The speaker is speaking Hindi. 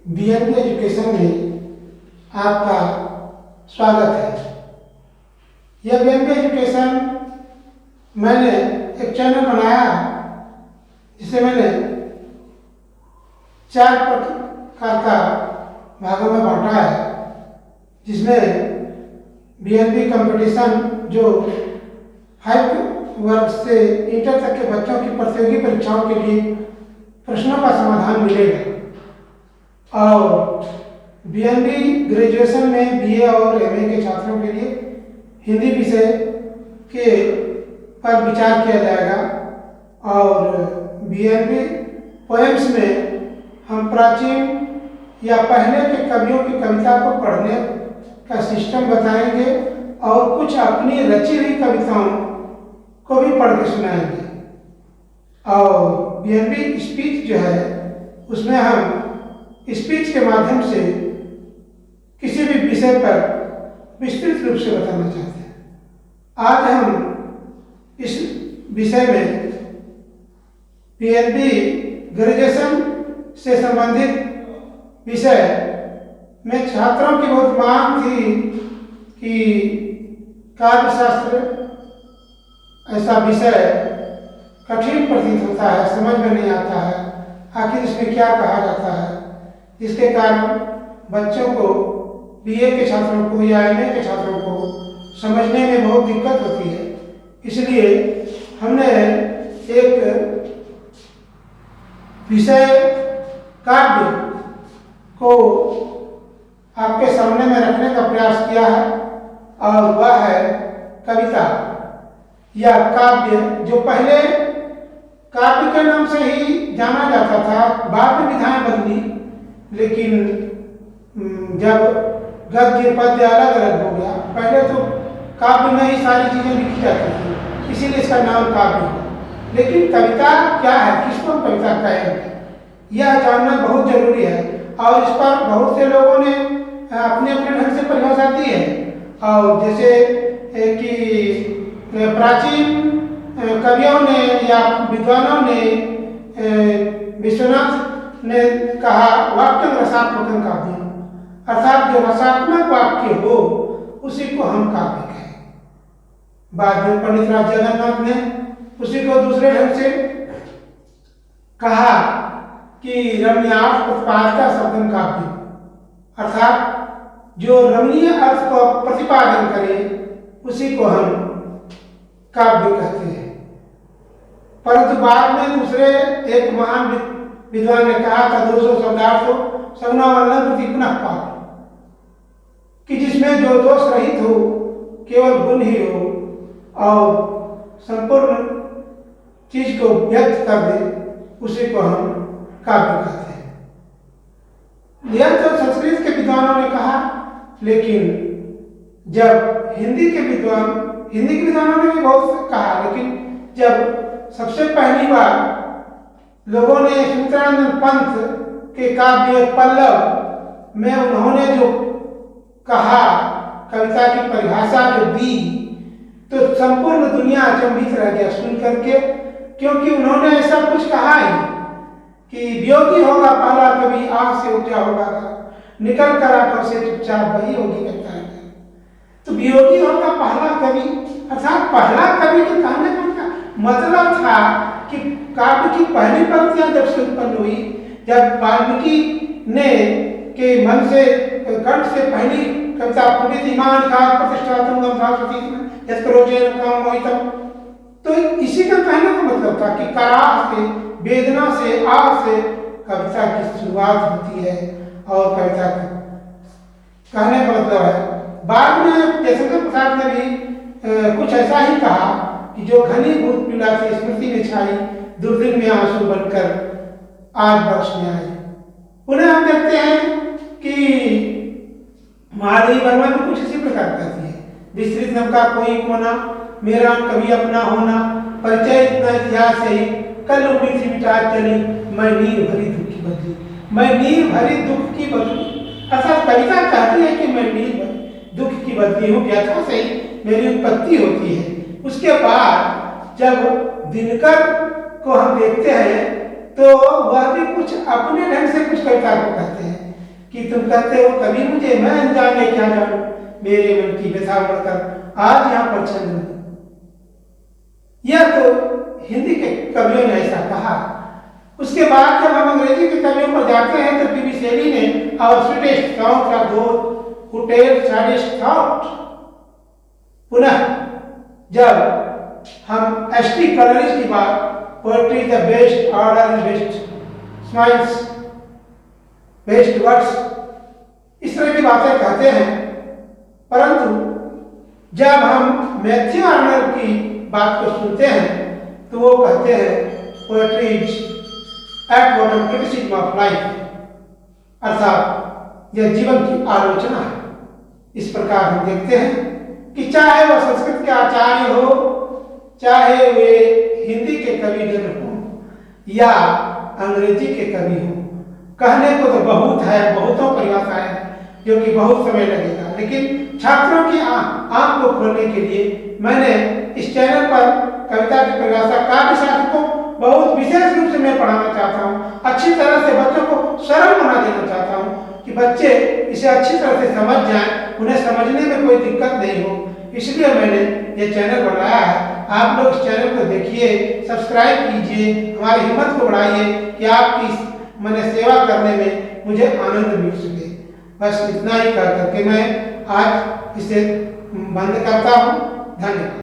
बीएनबी एजुकेशन में आपका स्वागत है। यह बीएनबी एजुकेशन मैंने एक चैनल बनाया जिसे मैंने 4 प्रकार का भागों में बांटा है, जिसमें बीएनबी कंपटीशन जो 5 वर्ग से इंटर तक के बच्चों की प्रतियोगी परीक्षाओं के लिए प्रश्नों का समाधान मिलेगा, और बीएनबी ग्रेजुएशन में बीए और एमए के छात्रों के लिए हिंदी विषय के पर विचार किया जाएगा, और बीएनबी पोएम्स में हम प्राचीन या पहले के कवियों की कविता को पढ़ने का सिस्टम बताएंगे और कुछ अपनी रची हुई कविताओं को भी पढ़ के सुनाएंगे। और बीएनबी स्पीच जो है उसमें हम स्पीच के माध्यम से किसी भी विषय पर विस्तृत रूप से बताना चाहते हैं। आज हम इस विषय में बीएनबी ग्रेजुएशन से संबंधित विषय में छात्रों की बहुत मांग थी कि काव्य शास्त्र ऐसा विषय कठिन प्रतीत होता है, समझ में नहीं आता है, आखिर इसमें क्या कहा जाता है। इसके कारण बच्चों को, बीए के छात्रों को या एमए के छात्रों को समझने में बहुत दिक्कत होती है। इसलिए हमने एक विषय काव्य को आपके सामने में रखने का प्रयास किया है, और वह है कविता या काव्य, जो पहले काव्य के नाम से ही जाना जाता था। बाद में विधाएं बदली, लेकिन जब गद्य पद्य अलग अलग हो गया, पहले तो काव्य में ही सारी चीजें लिखी जाती थी, इसीलिए इसका नाम काव्य है। लेकिन कविता क्या है, किसको कविता कहेंगे, यह जानना बहुत जरूरी है, और इस पर बहुत से लोगों ने अपने अपने ढंग से परिभाषा दी है। और जैसे कि प्राचीन कवियों ने या विद्वानों ने, विश्वनाथ ने कहा वाक्य रसात्मक काव्य, अर्थात जो रसात्मक वाक्य हो उसी को हम काव्य कहें। बाद में पंडित राज जगन्नाथ ने उसी को दूसरे ढंग से कहा कि रमणीयार्थ प्रतिपादिका शब्दम काव्य, अर्थात जो रमणीय अर्थ को प्रतिपादन करे उसी को हम काव्य कहते हैं। परंतु बाद में दूसरे एक महान विद्वान ने कहा था 200 शब्दार्थ सगुना वर्णन प्रति पुनः पाठ, कि जिसमें जो दोष रहित हो, केवल गुण ही हो और संपूर्ण चीज को व्यक्त कर दे, उसी को हम काव्य कहते हैं। यह तो संस्कृत के विद्वानों ने कहा, लेकिन जब हिंदी के विद्वानों ने भी बहुत कहा, लेकिन जब सबसे पहली बार लोगों ने सूत्रानंद पंत के काव्य पल्लव में उन्होंने जो कहा, कविता की परिभाषा जो दी, तो संपूर्ण दुनिया अचंभित रह गया सुन करके, क्योंकि उन्होंने ऐसा कुछ कहा ही कि वियोगी होगा पहला कवि, आग से उपजा होगा, निकल कर आकर से चुपचाप वही होगी कविता। तो वियोगी होगा पहला कवि, अर्थात पहला कवि के कहने का मतलब था कि काव्य की पहली पंक्तियां जब से उत्पन्न हुई, जब वाल्मीकि ने के मन से कंठ से पहली कविता फूटी थी, मान का प्रतिष्ठातम सरस्वती यत्करोचेन काम मोहितम, तो इसी का कहने का मतलब था कि कराह से, वेदना से, आह से कविता की शुरुआत होती है, और कविता कहने का मतलब है। बाद में जयशंकर प्रसाद ने भी कुछ ऐसा ही कहा कि जो घनीभूत पीड़ा से स्मृति में छाई, दुर्दिन में आंसू बनकर आज बरसने आई। उन्हें हम देखते हैं कि महादेवी वर्मा भी कुछ इसी प्रकार कहती है, विस्तृत नव का कोई कोना, मेरा कभी अपना होना, परिचय इतना इतिहास से ही, कल उड़ी थी मिटा चली, मैं नीर भरी दुख की बदली, मैं नीर भरी दुख की बदली। अर्थात कविता कहती है कि मैं नीर भरी दुख की बदली हूँ, व्यथा से ही मेरी उत्पत्ति होती है। उसके बाद जब दिनकर को हम देखते हैं तो वह भी कुछ अपने ढंग से कुछ कविता को कहते हैं, कि तुम कहते हो कभी मुझे, मैं अनजाने क्या जानूं, मेरे मन की व्यथा बढ़कर आज यहाँ पर छंद नहीं। यह तो हिंदी के कवियों ने ऐसा कहा। उसके बाद जब हम अंग्रेजी के कवियों पर जाते हैं तो पीबी शेली ने our sweetest songs are those who tell saddest thought. पुनः जब हम एसटी कलरिस्ट की बात, poetry the best order and best smiles best words, इस तरह की बातें कहते हैं, परंतु जब हम मैथ्यू आर्नल्ड की बात को सुनते हैं तो वो कहते हैं poetry is at bottom criticism of life, अर्थात यह जीवन की आलोचना है। इस प्रकार हम देखते हैं कि चाहे वह संस्कृत के आचार्य हो, चाहे वे हिंदी के कवि जन हो या अंग्रेजी के कवि हो, कहने को तो बहुत है, बहुतों परिभाषाएं हैं जो कि बहुत समय लगेगा, लेकिन छात्रों की आंख को खोलने के लिए मैंने इस चैनल पर कविता की परिभाषा काव्य शास्त्र को बहुत विशेष रूप से मैं पढ़ाना चाहता हूँ। अच्छी तरह से बच्चों को सरल बना देना चाहता हूँ कि बच्चे इसे अच्छी तरह से समझ जाएं, उन्हें समझने में कोई दिक्कत नहीं हो। इसलिए मैंने ये चैनल बनाया है। आप लोग इस चैनल को देखिए, सब्सक्राइब कीजिए, हमारी हिम्मत को बढ़ाइए कि आपकी मैंने सेवा करने में मुझे आनंद मिल सके। बस इतना ही कर करके मैं आज इसे बंद करता हूँ। धन्यवाद।